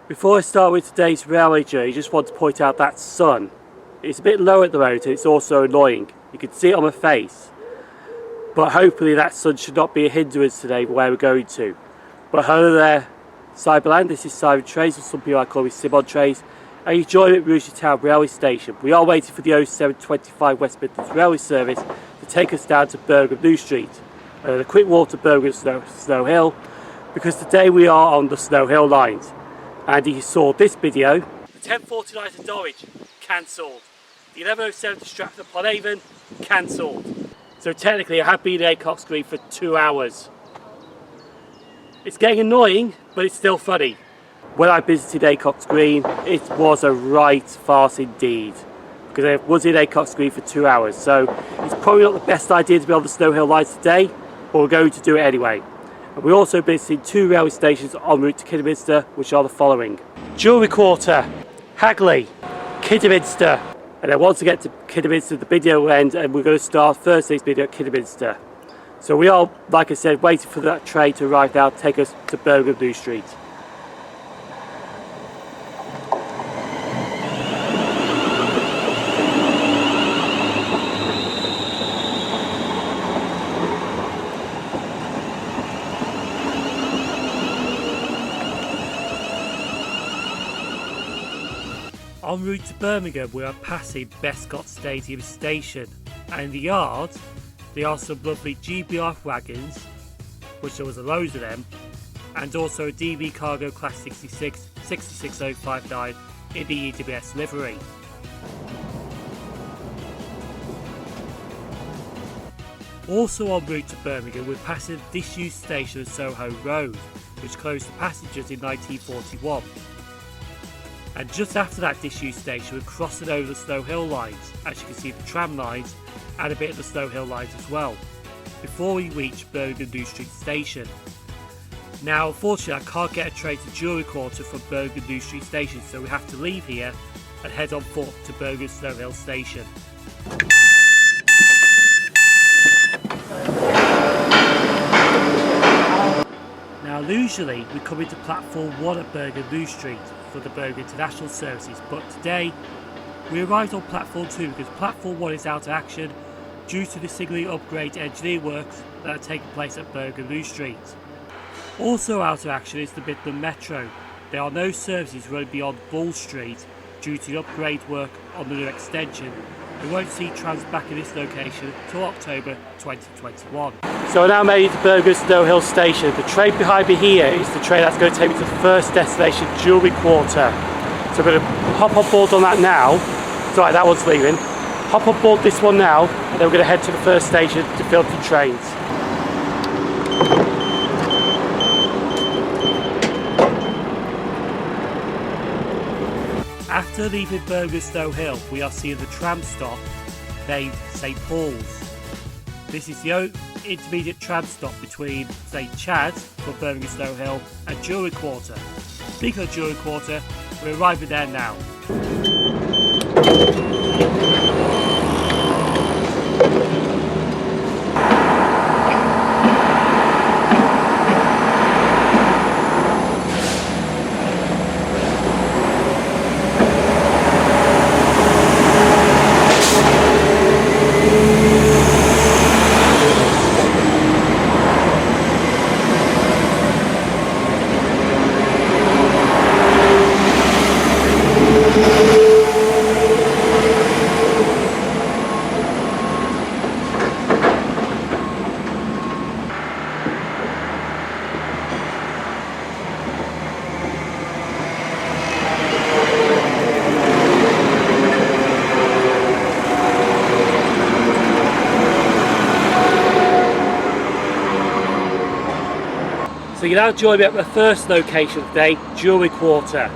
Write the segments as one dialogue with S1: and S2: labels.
S1: Before I start with today's railway journey, I just want to point out that sun. It's a bit low at the moment and it's also annoying. You can see it on my face. But hopefully that sun should not be a hindrance today where we're going to. But hello there, Cyberland, this is Sim0nTrains, or some people call me Sim0nTrains. And you join me at Rugeley Town Railway Station. We are waiting for the 0725 West Midlands Railway service to take us down to Birmingham New Street. And a quick walk to Birmingham Snow Hill, because today we are on the Snow Hill lines. And you saw this video. The 10:49 to Norwich, cancelled. The 11:07 to Stratford upon Avon, cancelled. So technically I have been at Acocks Green for 2 hours. It's getting annoying, but it's still funny. When I visited Acocks Green, it was a right farce indeed, because I was in Acocks Green for 2 hours. So it's probably not the best idea to be on the Snow Hill lines today, but we're going to do it anyway. And we're also visiting 2 railway stations en route to Kidderminster, which are the following: Jewellery Quarter, Hagley, Kidderminster. And then once we get to Kidderminster, the video will end, and we're going to start Thursday's video at Kidderminster. So we are, like I said, waiting for that train to arrive now, take us to Birmingham New Street. En route to Birmingham, we are passing Bescott Stadium Station, and in the yard there are some lovely GBR wagons, which there was a load of them, and also a DB Cargo Class 66 66059 in the EWS livery. Also en route to Birmingham, we're passing the disused station of Soho Road, which closed to passengers in 1941. And just after that disused station, we're crossing over the Snow Hill lines. As you can see, the tram lines and a bit of the Snow Hill lines as well, before we reach Birmingham New Street Station. Now, unfortunately, I can't get a train to Jewellery Quarter from Birmingham New Street Station, so we have to leave here and head on foot to Birmingham Snow Hill Station. Now, usually we come into platform 1 at Birmingham New Street for the Birmingham International services, but today we arrived on platform 2 because platform 1 is out of action due to the signalling upgrade engineering works that are taking place at Birmingham New Street. Also out of action is the Midland Metro. There are no services running beyond Bull Street due to the upgrade work on the new extension. We won't see trams back in this location until October 2021. So we're now made it to Birmingham Snow Hill Station. The train behind me here is the train that's going to take me to the first destination, Jewellery Quarter. So we're going to hop on board on that now. Sorry, that one's leaving. Hop on board this one now, and then we're going to head to the first station to filter trains. After leaving Birmingham Snow Hill, we are seeing the tram stop named St Paul's. This is the intermediate tram stop between St Chad's for Birmingham Snow Hill and Jewellery Quarter. Speaking of Jewellery Quarter, we're arriving there now. So you now join me at the first location today, Jewellery Quarter.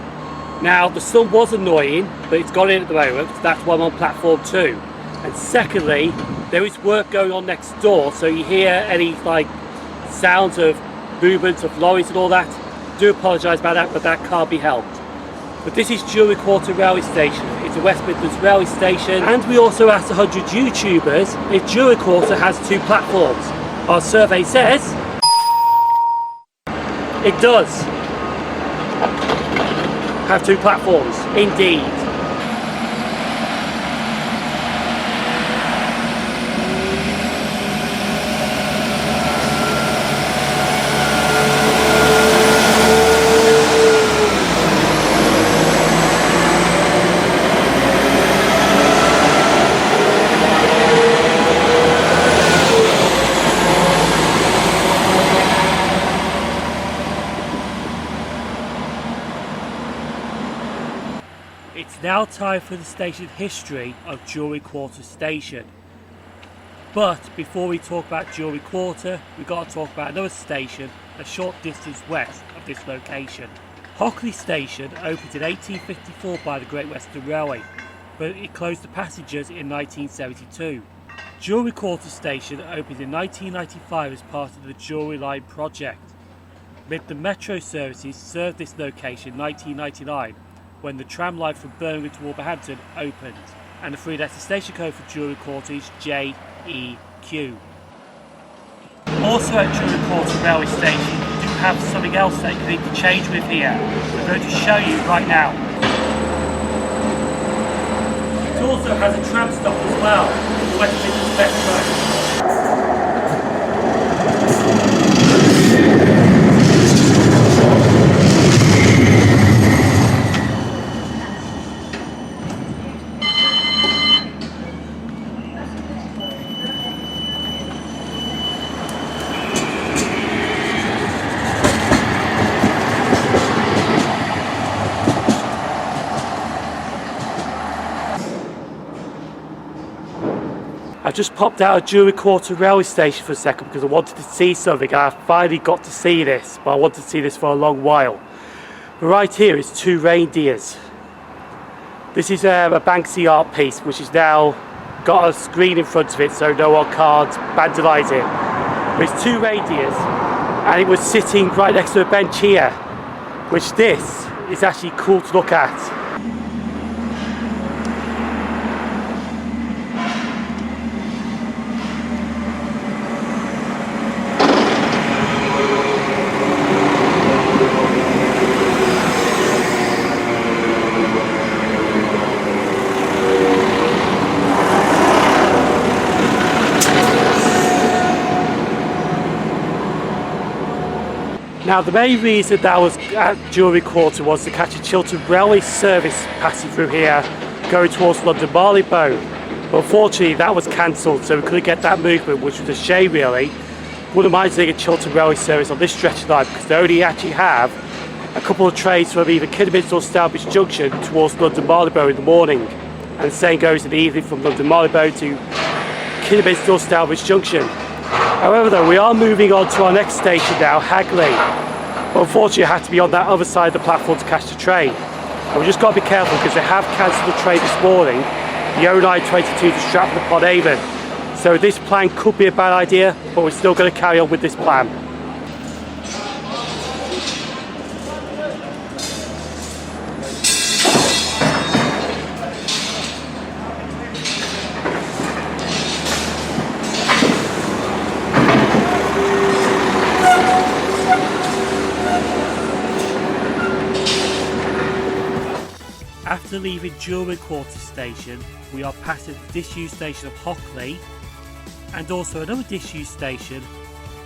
S1: Now the sun was annoying, but it's gone in at the moment, so that's why I'm on platform 2. And secondly, there is work going on next door, so you hear any sounds of movement of lorries and all that. I do apologise about that, but that can't be helped. But this is Jewellery Quarter Railway Station. It's a West Midlands Railway Station, and we also asked 100 YouTubers if Jewellery Quarter has 2 platforms. Our survey says it does. have two platforms, indeed. It's now time for the station history of Jewellery Quarter Station. But before we talk about Jewellery Quarter, we've got to talk about another station a short distance west of this location. Hockley Station opened in 1854 by the Great Western Railway, but it closed to passengers in 1972. Jewellery Quarter Station opened in 1995 as part of the Jewellery Line project. Midland Metro services served this location in 1999 when the tram line from Birmingham to Wolverhampton opened, and the three-letter station code for Jewellery Quarter is JEQ. Also at Jewellery Quarter Railway Station, we do have something else that you can interchange with here. I'm going to show you right now. It also has a tram stop as well, the West Midlands Metro. I just popped out of Jewellery Quarter Railway Station for a second because I wanted to see something, and I finally got to see this, but I wanted to see this for a long while. But right here is two reindeers. This is a Banksy art piece which has now got a screen in front of it so no one can't vandalise it. But it's two reindeers and it was sitting right next to a bench here, which this is actually cool to look at. Now the main reason that I was at Jewellery Quarter was to catch a Chiltern Railway service passing through here going towards London Marylebone. But unfortunately that was cancelled, so we couldn't get that movement, which was a shame really. Wouldn't mind seeing a Chiltern Railway service on this stretch of line because they only actually have a couple of trains from either Kidderminster or Stourbridge Junction towards London Marylebone in the morning. And the same goes in the evening from London Marylebone to Kidderminster or Stourbridge Junction. However though, we are moving on to our next station now, Hagley. But unfortunately I had to be on that other side of the platform to catch the train. And we just got to be careful because they have cancelled the train this morning, the 0922 to Stratford-upon-Avon. So this plan could be a bad idea, but we're still going to carry on with this plan. After leaving Jewellery Quarter Station, we are passing the disused station of Hockley and also another disused station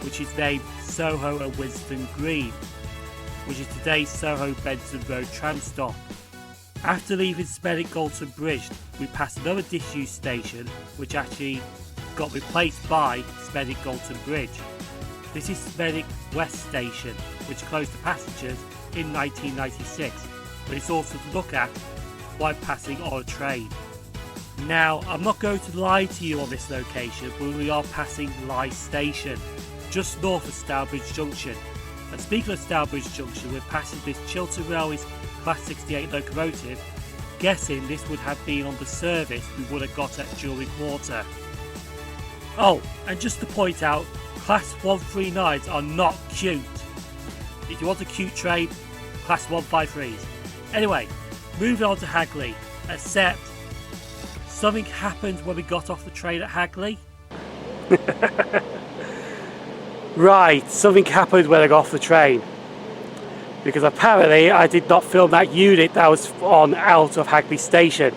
S1: which is named Soho and Winston Green, which is today's Soho Benson Road tram stop. After leaving Vedic Galton Bridge, we passed another disused station which actually got replaced by Vedic Galton Bridge. This is Vedic West Station, which closed to passengers in 1996, but it's also to look at while passing on a train. Now, I'm not going to lie to you on this location, but we are passing Lye Station, just north of Stourbridge Junction. And speaking of Stourbridge Junction, we're passing this Chiltern Railway's Class 68 locomotive, guessing this would have been on the service we would have got at Jewellery Quarter. Oh, and just to point out, Class 139s are not cute. If you want a cute train, Class 153s. Anyway, moving on to Hagley, except something happened when we got off the train at Hagley. Right, something happened when I got off the train. because apparently I did not film that unit that was on out of Hagley Station.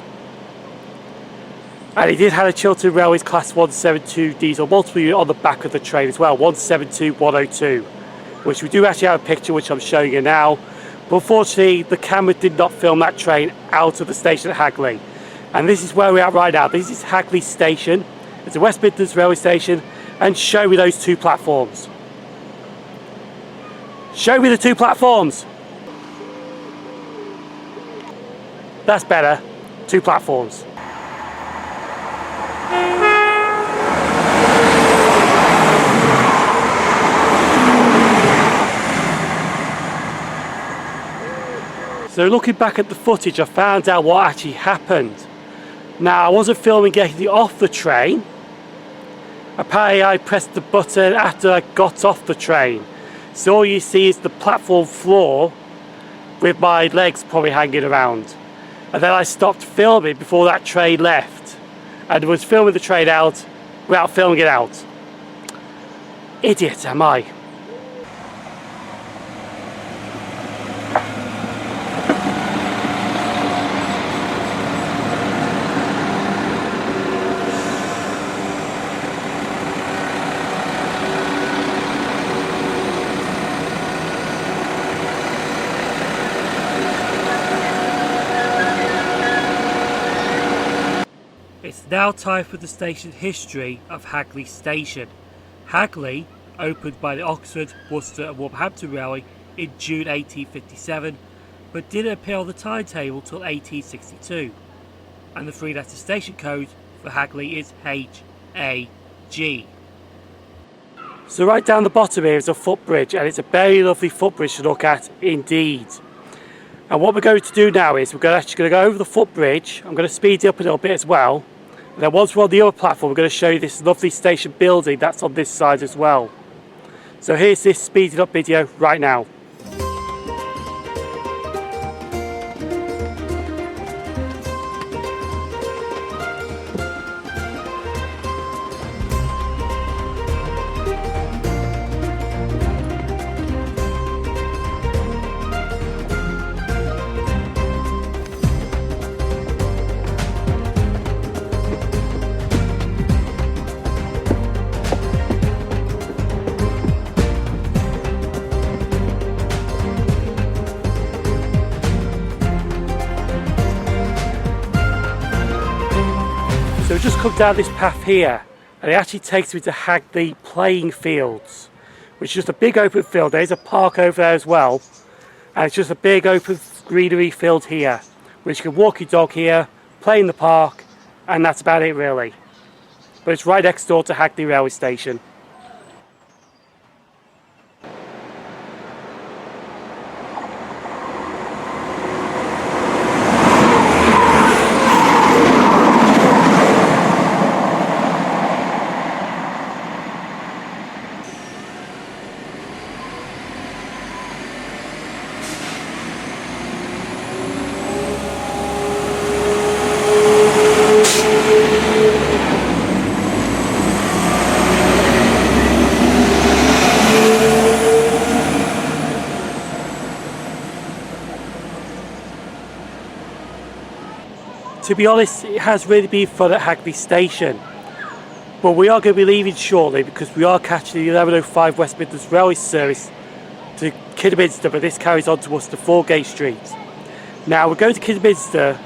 S1: And it did have a Chiltern Railways Class 172 diesel multiple unit on the back of the train as well, 172102, which we do actually have a picture which I'm showing you now. But unfortunately the camera did not film that train out of the station at Hagley. And this is where we are right now. This is Hagley Station. It's a West Midlands Railway station, and show me those two platforms. Show me the two platforms. That's better. Two platforms. So looking back at the footage, I found out what actually happened. Now, I wasn't filming getting off the train. Apparently I pressed the button after I got off the train. So all you see is the platform floor with my legs probably hanging around. And then I stopped filming before that train left. And was filming the train out without filming it out. Idiot am I. It's now time for the station history of Hagley Station. Hagley opened by the Oxford, Worcester and Wolverhampton Railway in June 1857, but didn't appear on the timetable till 1862. And the three-letter station code for Hagley is HAG. So right down the bottom here is a footbridge, and it's a very lovely footbridge to look at indeed. And what we're going to do now is we're actually going to go over the footbridge. I'm going to speed it up a little bit as well. And then once we're on the other platform, we're going to show you this lovely station building that's on this side as well. So here's this speeded up video right now. So we just come down this path here, and it actually takes me to Hagley playing fields, which is just a big open field. There's a park over there as well, and it's just a big open greenery field here, which you can walk your dog here, play in the park, and that's about it really. But it's right next door to Hagley Railway Station. To be honest, it has really been fun at Hagley Station. But we are going to be leaving shortly because we are catching the 11:05 West Midlands Railway service to Kidderminster, but this carries on to us to Foregate Street. Now we're going to Kidderminster,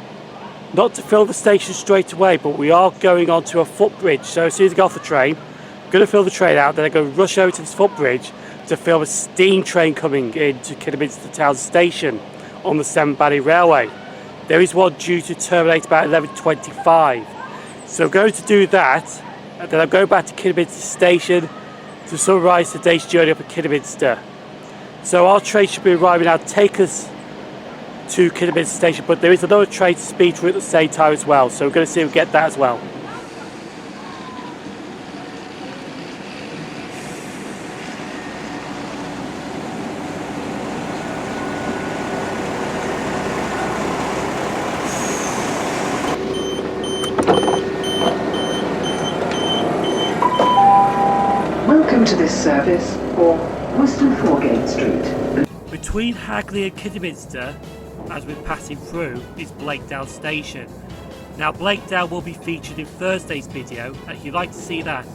S1: not to fill the station straight away, but we are going on to a footbridge. So as soon as I get off the train, I'm going to fill the train out, then I'm going to rush over to this footbridge to film a steam train coming into Kidderminster Town Station on the Sim0nTrains Railway. There is one due to terminate about 11:25. So I'm going to do that, and then I'm going back to Kidderminter Station to summarise today's journey up at Kidderminster. So our train should be arriving now to take us to Kidderminter Station, but there is another train to speed through at the same time as well. So we're going to see if we get that as well.
S2: Welcome to this service for Worcester Foregate Street.
S1: between Hagley and Kidderminster, as we're passing through, is Blakedale Station. Now Blakedale will be featured in Thursday's video, and if you'd like to see that,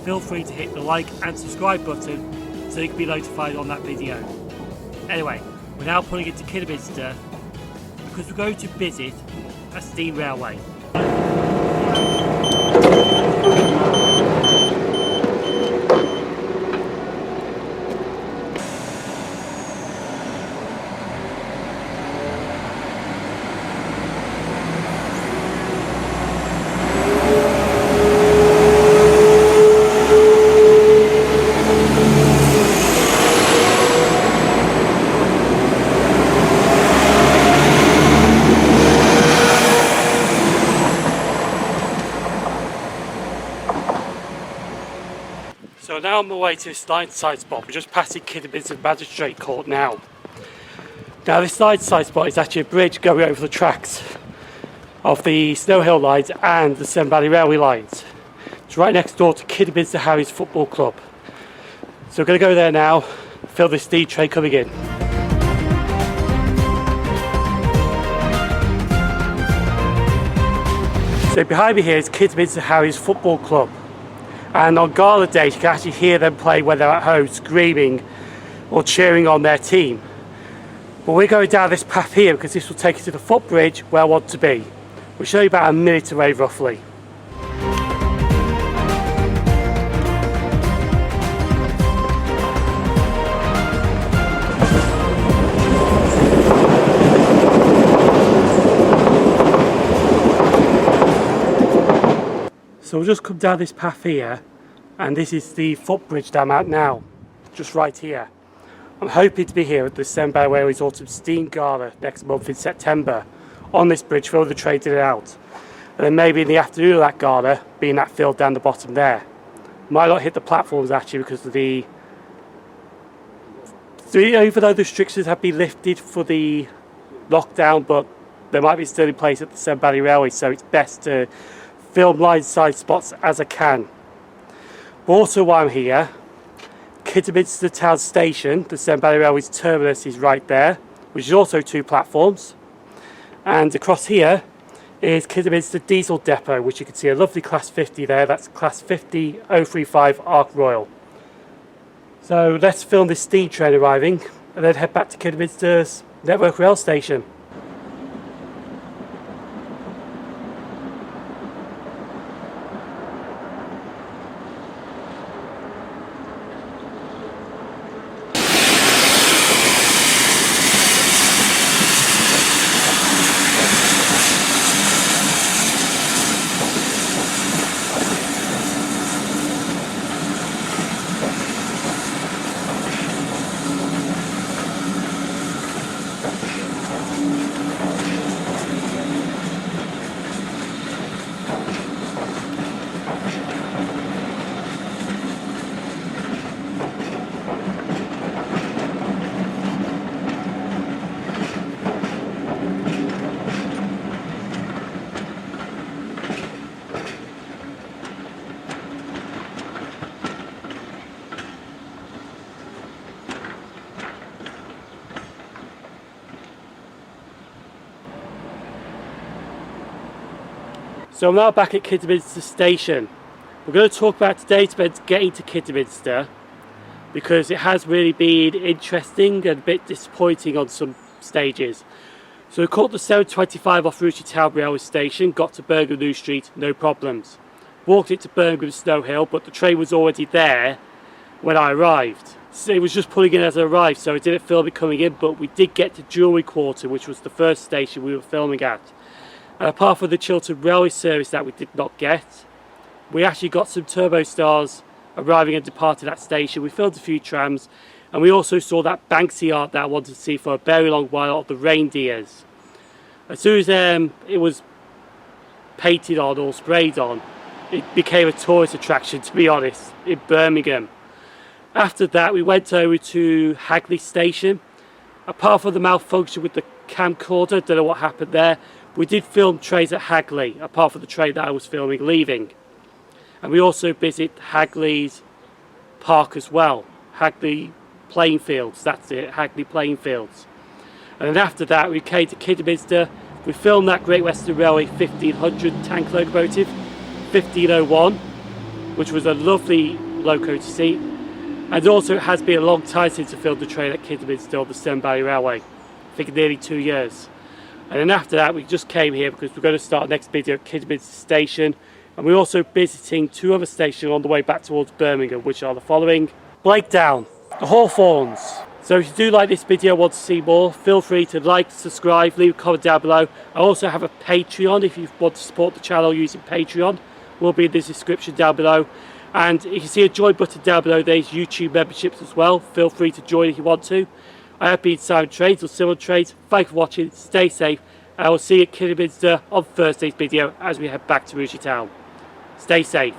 S1: feel free to hit the like and subscribe button so you can be notified on that video. Anyway, we're now pulling into Kidderminster because we're going to visit a steam railway. So now on my way to this line side spot. We're just passing Kidderminter Magistrate Court now. Now this line side spot is actually a bridge going over the tracks of the Snow Hill lines and the Severn Valley Railway lines. It's right next door to Kidderminster Harriers Football Club. So we're going to go there now, feel this steam train coming in. So behind me here is Kidderminster Harriers Football Club. And on gala days you can actually hear them play when they're at home, screaming or cheering on their team. But we're going down this path here because this will take us to the footbridge where I want to be. We'll show you about a minute away roughly. So we'll just come down this path here, and this is the footbridge that I'm at now, just right here. I'm hoping to be here at the Severn Valley Railway's Autumn Steam Gala next month in September on this bridge for all the trains in and out. And then maybe in the afternoon of that gala, being that field down the bottom there. Might not hit the platforms actually because of the... even though the restrictions have been lifted for the lockdown, but they might be still in place at the Severn Valley Railway, so it's best to film line side spots as I can. But also while I'm here, Kidderminster Town Station, the Severn Valley Railway's terminus, is right there, which is also 2 platforms. And across here is Kidderminster Diesel Depot, which you can see a lovely Class 50 there. That's Class 50 035 Arc Royal. So let's film this steam train arriving and then head back to Kidderminster's Network Rail Station. So I'm now back at Kidderminter Station. We're going to talk about today's event getting to Kidderminster because it has really been interesting and a bit disappointing on some stages. So we caught the 7:25 off Rugeley Town railway station, got to Birmingham New Street, no problems. Walked it to Birmingham Snow Hill, but the train was already there when I arrived. So it was just pulling in as I arrived, so I didn't film it coming in, but we did get to Jewellery Quarter, which was the first station we were filming at. And apart from the Chiltern Railway service that we did not get, we actually got some turbo stars arriving and departing that station. We filmed a few trams, and we also saw that Banksy art that I wanted to see for a very long while of the reindeers. As soon as it was painted on or sprayed on, it became a tourist attraction, to be honest, in Birmingham. After that we went over to Hagley Station. Apart from the malfunction with the camcorder, don't know what happened there, we did film trains at Hagley, apart from the train that I was filming leaving. And we also visit Hagley's park as well, Hagley playing fields. That's it, Hagley playing fields. And then after that we came to Kidderminster. We filmed that Great Western Railway 1500 tank locomotive, 1501, which was a lovely loco to see. And also it has been a long time since I filmed the train at Kidderminster on the Severn Valley Railway. I think nearly 2 years. And then after that we just came here because we're going to start our next video at Kidderminter Station. And we're also visiting 2 other stations on the way back towards Birmingham, which are the following: Blakedale, the Hawthorns. So if you do like this video and want to see more, feel free to like, subscribe, leave a comment down below. I also have a Patreon if you want to support the channel using Patreon. Will be in the description down below. And you can see a join button down below. There's YouTube memberships as well. Feel free to join if you want to. I have been Sim0nTrains or Sim0nTrains. Thank you for watching. Stay safe. And I will see you at Kidderminster on Thursday's video as we head back to Rugeley Town. Stay safe.